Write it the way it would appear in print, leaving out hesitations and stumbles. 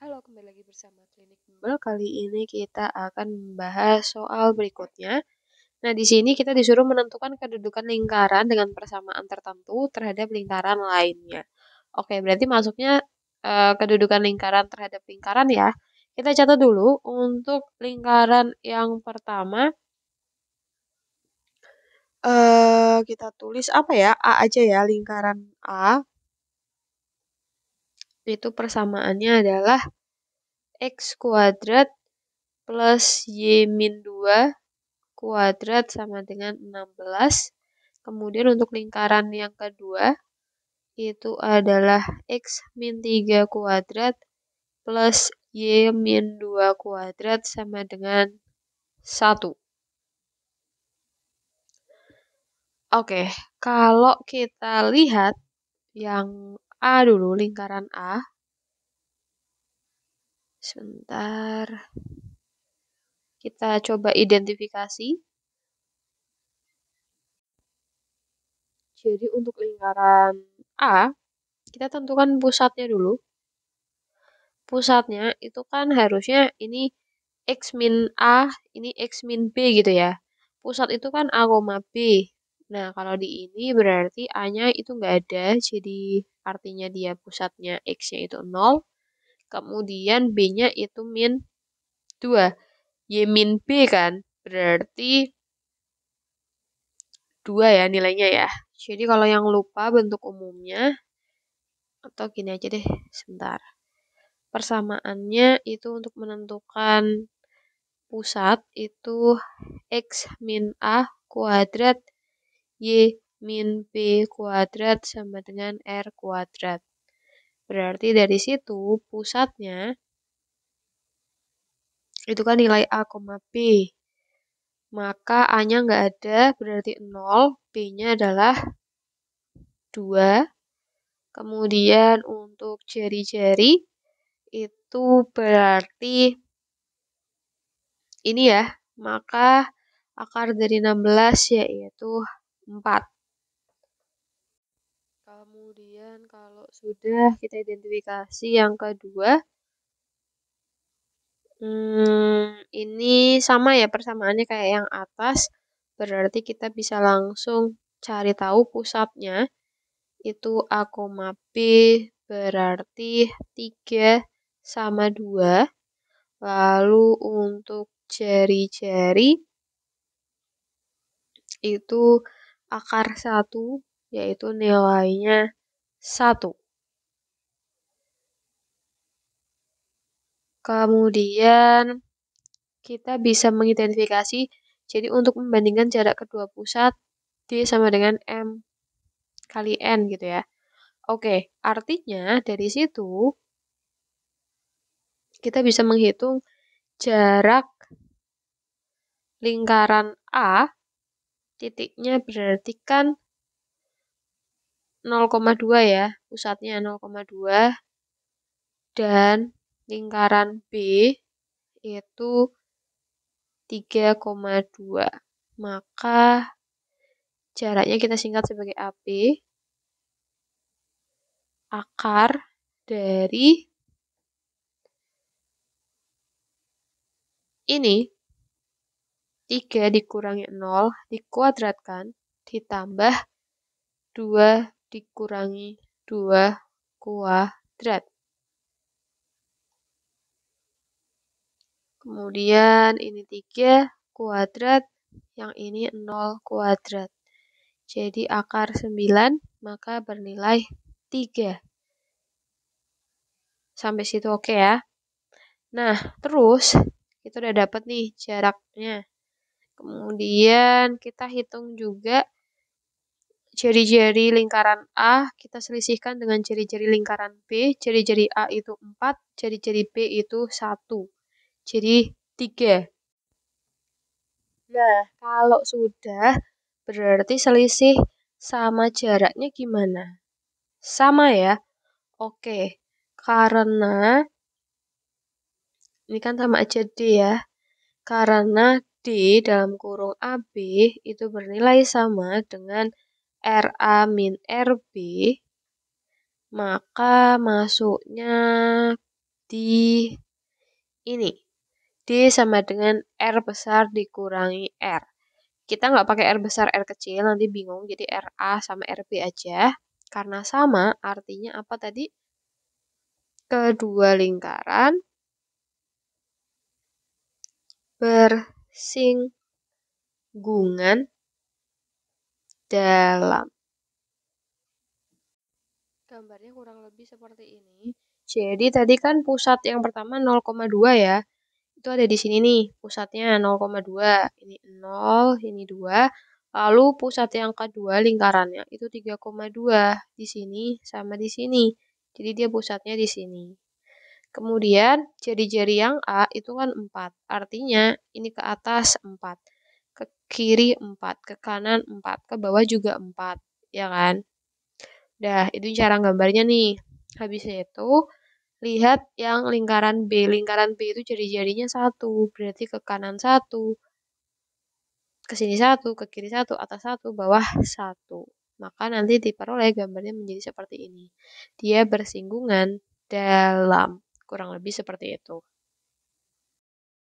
Halo, kembali lagi bersama Klinik Bimbel. Kali ini kita akan membahas soal berikutnya. Nah, di sini kita disuruh menentukan kedudukan lingkaran dengan persamaan tertentu terhadap lingkaran lainnya. Oke, berarti masuknya kedudukan lingkaran terhadap lingkaran ya. Kita catat dulu untuk lingkaran yang pertama. Kita tulis apa ya? A aja ya, lingkaran A. Itu persamaannya adalah X kuadrat plus Y min 2 kuadrat sama dengan 16. Kemudian untuk lingkaran yang kedua, itu adalah X min 3 kuadrat plus Y min 2 kuadrat sama dengan 1. Oke, kalau kita lihat yang A dulu, lingkaran A. Sebentar. Kita coba identifikasi. Jadi untuk lingkaran A, kita tentukan pusatnya dulu. Pusatnya itu kan harusnya ini X min A, ini X min B gitu ya. Pusat itu kan A, B. Nah, kalau di ini berarti A-nya itu nggak ada, jadi artinya dia pusatnya X-nya itu 0. Kemudian B-nya itu min 2. Y min B kan, berarti 2 ya nilainya ya. Jadi kalau yang lupa bentuk umumnya, atau gini aja deh, sebentar. Persamaannya itu untuk menentukan pusat itu X min A kuadrat Y min B kuadrat sama dengan R kuadrat. Berarti dari situ pusatnya itu kan nilai A, B. Maka A-nya nggak ada, berarti 0. B-nya adalah 2. Kemudian untuk jari-jari itu berarti ini ya, maka akar dari 16 yaitu 4. Kemudian kalau sudah kita identifikasi yang kedua, ini sama ya persamaannya kayak yang atas, berarti kita bisa langsung cari tahu pusatnya, itu A, B berarti 3 sama 2. Lalu untuk jari-jari itu akar 1, yaitu nilainya 1. Kemudian kita bisa mengidentifikasi, jadi untuk membandingkan jarak kedua pusat, D sama dengan M kali N gitu ya. Oke, artinya dari situ kita bisa menghitung jarak lingkaran A, titiknya berarti kan 0,2 ya, pusatnya 0,2, dan lingkaran B itu 3,2. Maka jaraknya kita singkat sebagai AB, akar dari ini 3 dikurangi 0 dikuadratkan ditambah 2 dikurangi 2 kuadrat. Kemudian ini 3 kuadrat, yang ini 0 kuadrat. Jadi akar 9 maka bernilai 3. Sampai situ oke ya. Nah, terus kita udah dapat nih jaraknya. Kemudian kita hitung juga jari-jari lingkaran A, kita selisihkan dengan jari-jari lingkaran B. Jari-jari A itu 4, jari-jari B itu 1. Jadi 3. Nah, kalau sudah berarti selisih sama jaraknya gimana? Sama ya? Oke, karena ini kan sama aja D ya. Karena D dalam kurung AB itu bernilai sama dengan RA min RB, maka masuknya di ini. D sama dengan R besar dikurangi R. Kita nggak pakai R besar, R kecil, nanti bingung. Jadi RA sama RB aja. Karena sama, artinya apa tadi? Kedua lingkaran bersinggungan dalam. Gambarnya kurang lebih seperti ini. Jadi tadi kan pusat yang pertama 0,2 ya. Itu ada di sini nih, pusatnya 0,2. Ini 0, ini 2. Lalu pusat yang kedua lingkarannya itu 3,2 di sini sama di sini. Jadi dia pusatnya di sini. Kemudian jari-jari yang A itu kan 4. Artinya ini ke atas 4. Ke kiri 4, ke kanan 4, ke bawah juga 4. Ya kan? Dah, itu cara gambarnya nih. Habis itu, lihat yang lingkaran B. Lingkaran B itu jari-jarinya 1. Berarti ke kanan 1. Ke sini 1, ke kiri 1, atas 1, bawah 1. Maka nanti diperoleh gambarnya menjadi seperti ini. Dia bersinggungan dalam. Kurang lebih seperti itu.